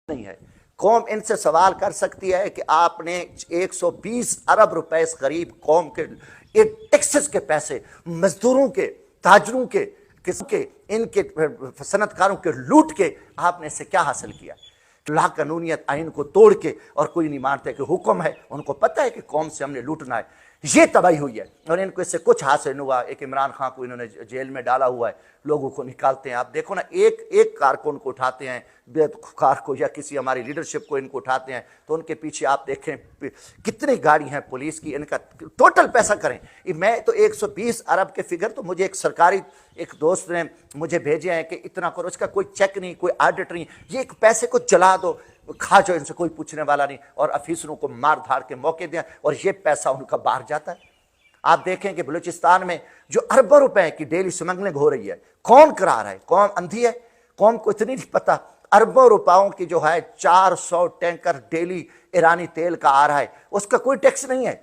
नहीं है। कौम इनसे सवाल कर सकती है कि आपने 120 अरब रुपए करीब कौम के टैक्सेस के पैसे मजदूरों के, ताजरों के, किसके, इनके सनतकारों के लूट के आपने इससे क्या हासिल किया? ला कानूनियत आइन को तोड़ के, और कोई नहीं मानते कि हुक्म है, उनको पता है कि कौम से हमने लूटना है। ये तबाही हुई है और इनको इससे कुछ हासिल नहीं हुआ। एक इमरान खान को इन्होंने जेल में डाला हुआ है, लोगों को निकालते हैं। आप देखो ना, एक एक कारकुन को उठाते हैं, बेकार को या किसी हमारी लीडरशिप को इनको उठाते हैं, तो उनके पीछे आप देखें कितनी गाड़ी हैं पुलिस की, इनका टोटल पैसा करें। मैं तो 120 अरब के फिगर तो मुझे एक सरकारी एक दोस्त ने मुझे भेजे हैं कि इतना करो, इसका कोई चेक नहीं, कोई ऑडिट नहीं, ये एक पैसे को जला दो, खा जाओ, इनसे कोई पूछने वाला नहीं, और अफीसरों को मार धाड़ के मौके दें, और ये पैसा उनका बाहर जाता है। आप देखें कि बलूचिस्तान में जो अरबों रुपए की डेली स्मगलिंग हो रही है, कौन करा रहा है? कौम अंधी है? कौम को इतनी नहीं पता, अरबों रुपयों की जो है 400 टैंकर डेली ईरानी तेल का आ रहा है, उसका कोई टैक्स नहीं है,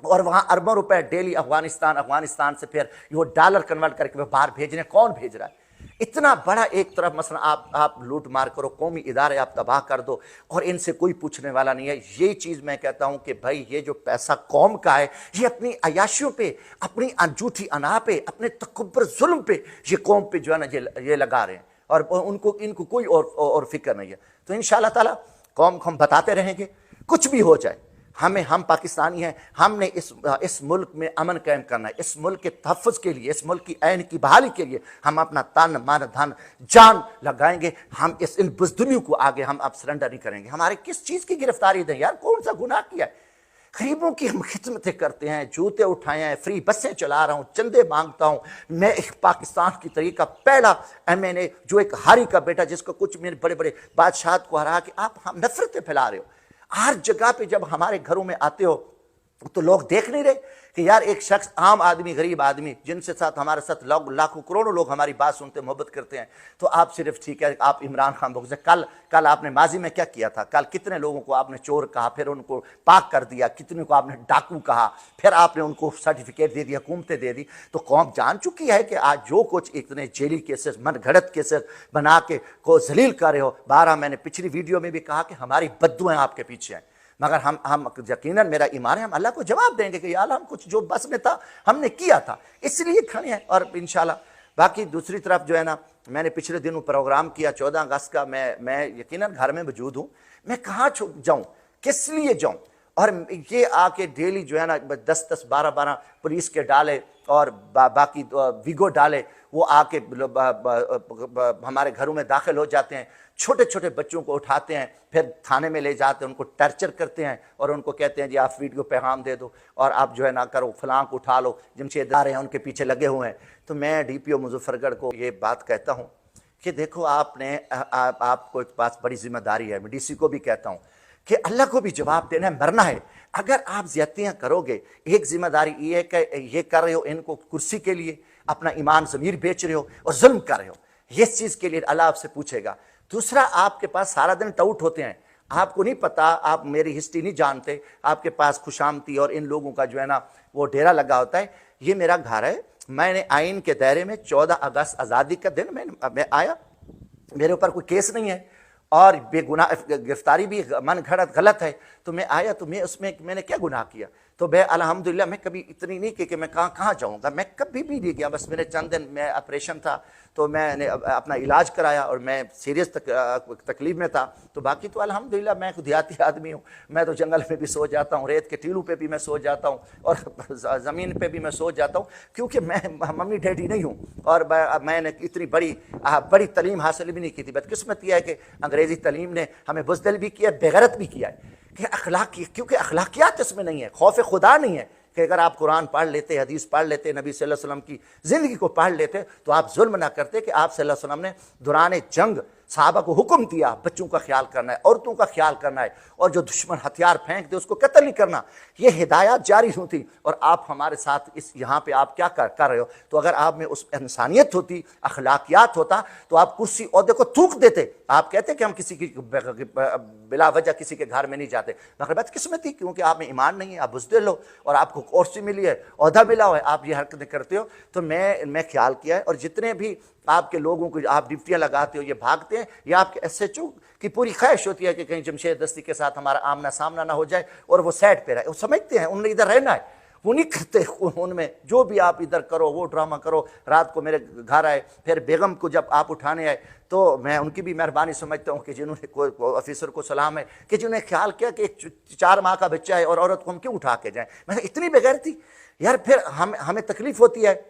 और वहां अरबों रुपए डेली अफगानिस्तान से फिर वो डॉलर कन्वर्ट करके बाहर भेज रहे हैं। कौन भेज रहा है? इतना बड़ा एक तरफ मसला आप लूट मार करो, कौमी इदारे आप तबाह कर दो, और इनसे कोई पूछने वाला नहीं है। ये चीज़ मैं कहता हूं कि भाई ये जो पैसा कौम का है, ये अपनी अयाशियों पे, अपनी झूठी अना पे, अपने तकब्बर जुल्म पे, ये कौम पे जो है ना ये लगा रहे हैं, और इनको कोई और फिक्र नहीं है। तो इंशाअल्लाह ताला कौम को हम बताते रहेंगे, कुछ भी हो जाए, हम पाकिस्तानी हैं, हमने इस मुल्क में अमन कायम करना है। इस मुल्क के तहफ़्फ़ुज़ के लिए, इस मुल्क की ऐन की बहाली के लिए हम अपना तन मन धन जान लगाएंगे। हम इन बुज़दिलों को आगे हम अब सरेंडर नहीं करेंगे। हमारे किस चीज़ की गिरफ्तारी दें यार? कौन सा गुनाह किया है? गरीबों की हम खिदमतें करते हैं, जूते उठाए हैं, फ्री बसें चला रहा हूँ, चंदे मांगता हूँ। मैं एक पाकिस्तान की तरीके का पहला MNA, जो एक हारी का बेटा, जिसको कुछ मेरे बड़े बड़े बादशाह को हरा के आप हम नफरतें फैला रहे हो। हर जगह पे जब हमारे घरों में आते हो तो लोग देख नहीं रहे कि यार एक शख्स, आम आदमी, गरीब आदमी, जिनसे साथ हमारे साथ लाखों करोड़ों लोग हमारी बात सुनते, मोहब्बत करते हैं, तो आप सिर्फ ठीक है आप इमरान खान बोल सकते। कल आपने माजी में क्या किया था? कल कितने लोगों को आपने चोर कहा, फिर उनको पाक कर दिया, कितने को आपने डाकू कहा, फिर आपने उनको सर्टिफिकेट दे दिया, हुकूमतें दे दी। तो कौम जान चुकी है कि आज जो कुछ इतने जेली केसेस, मन घड़त केसेस बना के को जलील कर रहे हो। 12 मैंने पिछली वीडियो में भी कहा कि हमारी बद्दुआएं आपके पीछे हैं, मगर हम यकीनन, मेरा ईमान है, हम अल्लाह को जवाब देंगे कि यार हम कुछ जो बस में था हमने किया था, इसलिए खड़े हैं। और इंशाल्लाह बाकी दूसरी तरफ जो है ना, मैंने पिछले दिनों प्रोग्राम किया 14 अगस्त का। मैं यकीनन घर में मौजूद हूँ। मैं कहाँ जाऊँ, किस लिए जाऊँ? और ये आके डेली जो है ना 10-10, 12-12 पुलिस के डाले और बाकी विगो डाले, वो आके हमारे घरों में दाखिल हो जाते हैं, छोटे छोटे बच्चों को उठाते हैं, फिर थाने में ले जाते हैं, उनको टर्चर करते हैं, और उनको कहते हैं जी आप वीडियो पैगाम दे दो, और आप जो है ना करो, फलां को उठा लो, जमशेदार हैं उनके पीछे लगे हुए हैं। तो मैं DPO मुजफ्फरगढ़ को ये बात कहता हूँ कि देखो आपने आपको एक पास बड़ी जिम्मेदारी है। मैं DC को भी कहता हूँ कि अल्लाह को भी जवाब देना है, मरना है। अगर आप ज्यादतियाँ करोगे, एक जिम्मेदारी ये है कि ये कर रहे हो इनको कुर्सी के लिए, अपना ईमान ज़मीर बेच रहे हो और जुल्म कर रहे हो, इस चीज़ के लिए अल्लाह आपसे पूछेगा। दूसरा, आपके पास सारा दिन टाउट होते हैं, आपको नहीं पता, आप मेरी हिस्ट्री नहीं जानते, आपके पास खुशामती और इन लोगों का जो है ना वो डेरा लगा होता है। ये मेरा घर है, मैंने आइन के दायरे में 14 अगस्त आज़ादी का दिन मैं आया, मेरे ऊपर कोई केस नहीं है और बेगुनाह गिरफ्तारी भी मन घड़त गलत है, तो मैं आया, तो मैं उसमें मैंने क्या गुनाह किया? तो मैं अल्हम्दुलिल्लाह मैं कभी इतनी नहीं कि मैं कहाँ जाऊँगा, मैं कभी भी नहीं गया। बस मेरे चंद दिन में ऑपरेशन था, तो मैंने अपना इलाज कराया और मैं सीरियस तकलीफ में था। तो बाकी तो अल्हम्दुलिल्लाह मैं देहाती आदमी हूँ, मैं तो जंगल में भी सो जाता हूँ, रेत के टीलों पे भी मैं सो जाता हूँ, और ज़मीन पे भी मैं सो जाता हूँ, क्योंकि मैं मम्मी डैडी नहीं हूँ, और मैंने इतनी बड़ी तलीम हासिल भी नहीं की थी। बदकिस्मत यह है कि अंग्रेज़ी तलीम ने हमें बुज़दिल भी किया, बेगैरत भी किया है कि क्योंकि अखलाकियात इसमें नहीं है, खौफ खुदा नहीं है कि अगर आप कुरान पढ़ लेते, हदीस पढ़ लेते, नबी सल्लल्लाहु अलैहि वसल्लम की ज़िंदगी को पढ़ लेते, तो आप जुल्म ना करते कि आप सल्लल्लाहु अलैहि वसल्लम ने दौरान जंग साहबा को हुक्म दिया बच्चों का ख्याल करना है, औरतों का ख्याल करना है, और जो दुश्मन हथियार फेंक दे उसको कत्ल नहीं करना। ये हिदायत जारी होती, और आप हमारे साथ इस यहाँ पे आप क्या कर रहे हो? तो अगर आप में उस इंसानियत होती, अखलाकियात होता, तो आप कुर्सी ओहदे को थूक देते। आप कहते कि हम किसी की बिला वजह किसी के घर में नहीं जाते, मगर बदकिस्मती क्योंकि आप में ईमान नहीं है, आप बुज़दिल हो और आपको कुर्सी मिली है, ओहदा मिला हुआ है, आप ये हरकतें करते हो। तो मैं ख्याल किया है, और जितने भी आपके लोगों को आप ड्यूटियाँ लगाते हो ये भागते हैं, या आपके SHO की पूरी ख्वाहिश होती है कि कहीं जमशेद दस्ती के साथ हमारा आमना सामना ना हो जाए और वो साइड पे रहे। वो समझते हैं उन्हें इधर रहना है, वो नहीं करते। उनमें जो भी आप इधर करो, वो ड्रामा करो। रात को मेरे घर आए, फिर बेगम को जब आप उठाने आए तो मैं उनकी भी मेहरबानी समझता हूँ कि जिन्होंने कोई ऑफिसर को सलाम है कि जिन्होंने ख्याल किया कि एक 4 माह का बच्चा है और औरत को हम क्यों उठा के जाएं। मैं इतनी बेगैरती यार, फिर हमें तकलीफ होती है।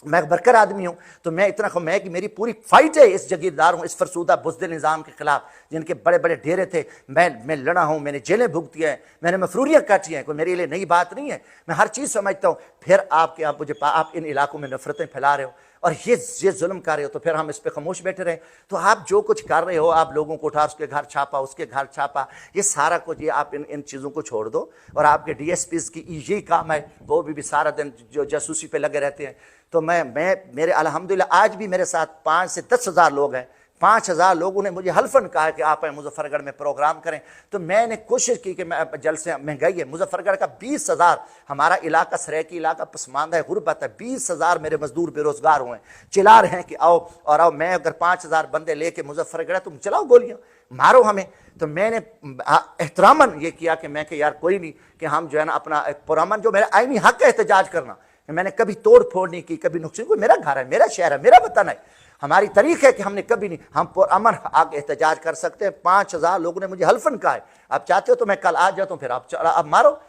मैं बरकर आदमी हूँ, तो मैं इतना कहूँ मैं कि मेरी पूरी फाइट है इस जगीरदार हूँ, इस फरसूदा बुज़दिल निज़ाम के खिलाफ, जिनके बड़े बड़े डेरे थे। मैं लड़ा हूँ, मैंने जेलें भुगती हैं, मैंने मफरूरियाँ काटी हैं। कोई मेरे लिए नई बात नहीं है, मैं हर चीज़ समझता हूँ। फिर आप इन इलाकों में नफरतें फैला रहे हो और ये जुल्म कर रहे हो, तो फिर हम इस पर खामोश बैठे रहें? तो आप जो कुछ कर रहे हो, आप लोगों को उठा उसके घर छापा, उसके घर छापा, ये सारा कुछ, ये आप इन चीज़ों को छोड़ दो। और आपके DSPs की यही काम है, वो भी सारा दिन जो जासूसी पे लगे रहते हैं। तो मेरे अल्हम्दुलिल्लाह आज भी मेरे साथ 5 से 10 हज़ार लोग हैं। 5,000 लोगों ने मुझे हल्फन कहा कि आप मुजफ्फरगढ़ में प्रोग्राम करें। तो मैंने कोशिश की कि मैं जलसे, महंगाई है मुजफ्फरगढ़ का 20,000, हमारा इलाका सरायकी इलाका पसमानदा है, गुरबत है। 20,000 मेरे मजदूर बेरोजगार हुए, चिल्ला रहे हैं कि आओ और आओ। मैं अगर 5,000 बंदे लेके मुजफ्फरगढ़, तुम चलाओ गोलियां, मारो हमें। तो मैंने एहतरामन ये किया कि मैं कि यार कोई नहीं, कि हम जो है ना अपना पुरअमन, जो मेरा आईनी हक है एहतजाज करना, मैंने कभी तोड़ फोड़ नहीं की, कभी नुकसान। कोई मेरा घर है, मेरा शहर है, मेरा वतन है, हमारी तारीख है कि हमने कभी नहीं, हम अमन आगे एहतजाज कर सकते हैं। 5,000 लोगों ने मुझे हल्फन कहा है, आप चाहते हो तो मैं कल आ जाता हूँ, फिर आप मारो।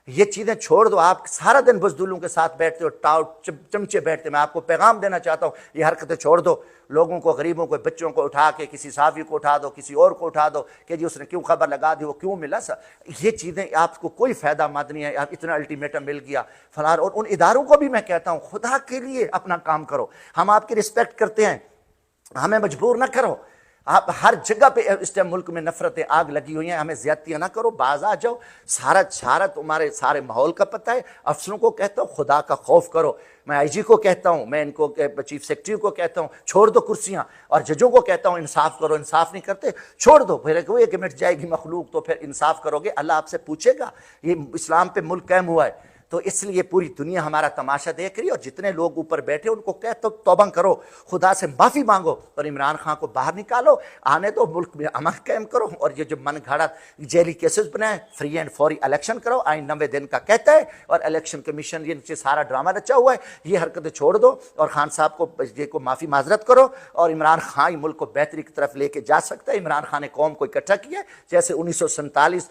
ये चीज़ें छोड़ दो। आप सारा दिन बुज़दिलों के साथ बैठते हो, टाउट चमचे बैठते। मैं आपको पैगाम देना चाहता हूँ, ये हरकतें छोड़ दो। लोगों को, गरीबों को, बच्चों को उठा के किसी साफी को उठा दो, किसी और को उठा दो कि जी उसने क्यों खबर लगा दी, वो क्यों मिला। ये चीज़ें आपको कोई फ़ायदा मत नहीं है। आप इतना अल्टीमेटम मिल गया फलार। और उन इदारों को भी मैं कहता हूँ, खुदा के लिए अपना काम करो। हम आपकी रिस्पेक्ट करते हैं, हमें मजबूर ना करो। आप हर जगह पे इस टाइम मुल्क में नफरतें आग लगी हुई हैं, हमें ज्यादतियां ना करो, बाज आ जाओ। सारा तुम्हारे सारे माहौल का पता है। अफसरों को कहता हूँ खुदा का खौफ करो। मैं IG को कहता हूँ, मैं इनको चीफ सेक्रेटरी को कहता हूँ छोड़ दो कुर्सियां, और जजों को कहता हूँ इंसाफ करो। इंसाफ नहीं करते, छोड़ दो। फिर एक मिनट जाएगी मखलूक, तो फिर इंसाफ करोगे, अल्लाह आपसे पूछेगा। ये इस्लाम पे मुल्क कायम हुआ है, तो इसलिए पूरी दुनिया हमारा तमाशा देख रही है। और जितने लोग ऊपर बैठे उनको कहते हो तौबा करो, खुदा से माफ़ी मांगो और इमरान खान को बाहर निकालो, आने दो, मुल्क में अमन कायम करो। और ये जो मन घड़त जेली केसेस बनाए, फ्री एंड फौरी इलेक्शन करो। आइन 90 दिन का कहता है, और इलेक्शन कमीशन ये नीचे सारा ड्रामा रचा हुआ है। ये हरकतें छोड़ दो और खान साहब को माफ़ी माजरत करो। और इमरान खान मुल्क को बेहतरी की तरफ लेके जा सकता है। इमरान खान ने कौम को इकट्ठा किया, जैसे 1947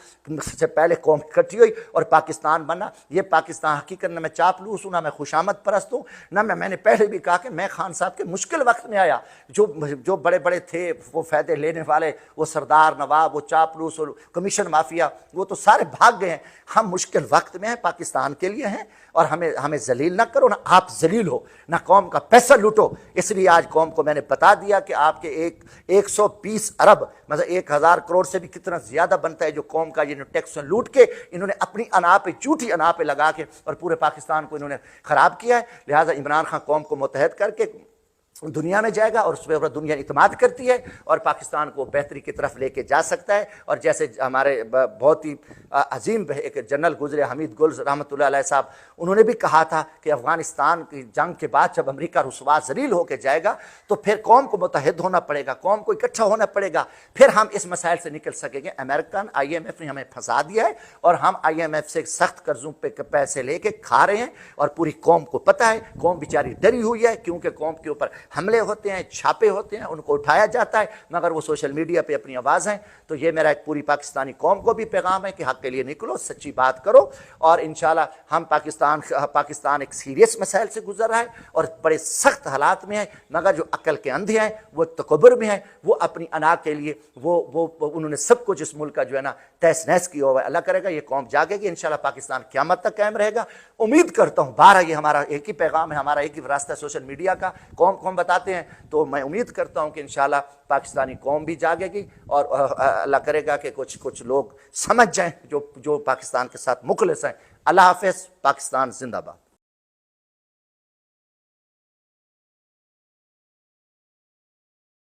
से पहले कौम इकट्ठी हुई और पाकिस्तान बना। ये पाकिस्तान हकीकत ना मैं चापलूस हूँ, ना मैं खुशामद परस्त हूँ, ना मैंने पहले भी कहा कि मैं खान साहब के मुश्किल वक्त में आया। जो बड़े बड़े थे वो फ़ायदे लेने वाले, वो सरदार नवाब, वो चापलूस और कमीशन माफिया, वो तो सारे भाग गए हैं। हम मुश्किल वक्त में हैं, पाकिस्तान के लिए हैं। और हमें जलील ना करो, ना आप जलील हो, ना कौम का पैसा लूटो। इसलिए आज कौम को मैंने बता दिया कि आपके 120 अरब, मतलब 1,000 करोड़ से भी कितना ज़्यादा बनता है जो कौम का ये टैक्स लूट के इन्होंने अपनी अना पे, झूठी अना पे लगा के और पूरे पाकिस्तान को इन्होंने ख़राब किया है। लिहाजा इमरान खान कौम को मुत्तहद करके दुनिया में जाएगा और उस पर दुनिया इत्मीनान करती है और पाकिस्तान को बेहतरी की तरफ लेके जा सकता है। और जैसे हमारे बहुत ही अजीम एक जनरल गुजरे हमीद गुल रहमतुल्लाह अलैह साहब, उन्होंने भी कहा था कि अफ़गानिस्तान की जंग के बाद जब अमेरिका रुसवा ज़लील होकर जाएगा तो फिर कौम को मुत्तहिद होना पड़ेगा, कौम को इकट्ठा होना पड़ेगा, फिर हम इस मसाइल से निकल सकेंगे। अमेरिकन IMF ने हमें फंसा दिया है और हम IMF से सख्त कर्जों पे पैसे लेके खा रहे हैं और पूरी कौम को पता है। कौम बेचारी डरी हुई है क्योंकि कौम के ऊपर हमले होते हैं, छापे होते हैं, उनको उठाया जाता है, मगर वो सोशल मीडिया पे अपनी आवाज़ हैं। तो ये मेरा एक पूरी पाकिस्तानी कौम को भी पैगाम है कि हक़ के लिए निकलो, सच्ची बात करो। और इंशाल्लाह हम पाकिस्तान एक सीरियस मसाइल से गुजर रहा है और बड़े सख्त हालात में है, मगर जो अक्ल के अंधे हैं, वो तकब्बुर में है, वो अपनी अना के लिए वो उन्होंने सब कुछ इस मुल्क का जो है ना तहस नहस किया हुआ है। अल्लाह करेगा ये कौम जागेगी, इंशाल्लाह पाकिस्तान क़यामत तक कायम रहेगा। उम्मीद करता हूँ 12 ये हमारा एक ही पैगाम है, हमारा एक ही रास्ता है सोशल मीडिया का, कौम बताते हैं। तो मैं उम्मीद करता हूँ कि इंशाल्लाह पाकिस्तानी कौम भी जागेगी और अल्लाह करेगा कि कुछ लोग समझ जाएं जो पाकिस्तान के साथ मुखलिस हैं। अल्लाह हाफ़िज़। पाकिस्तान जिंदाबाद।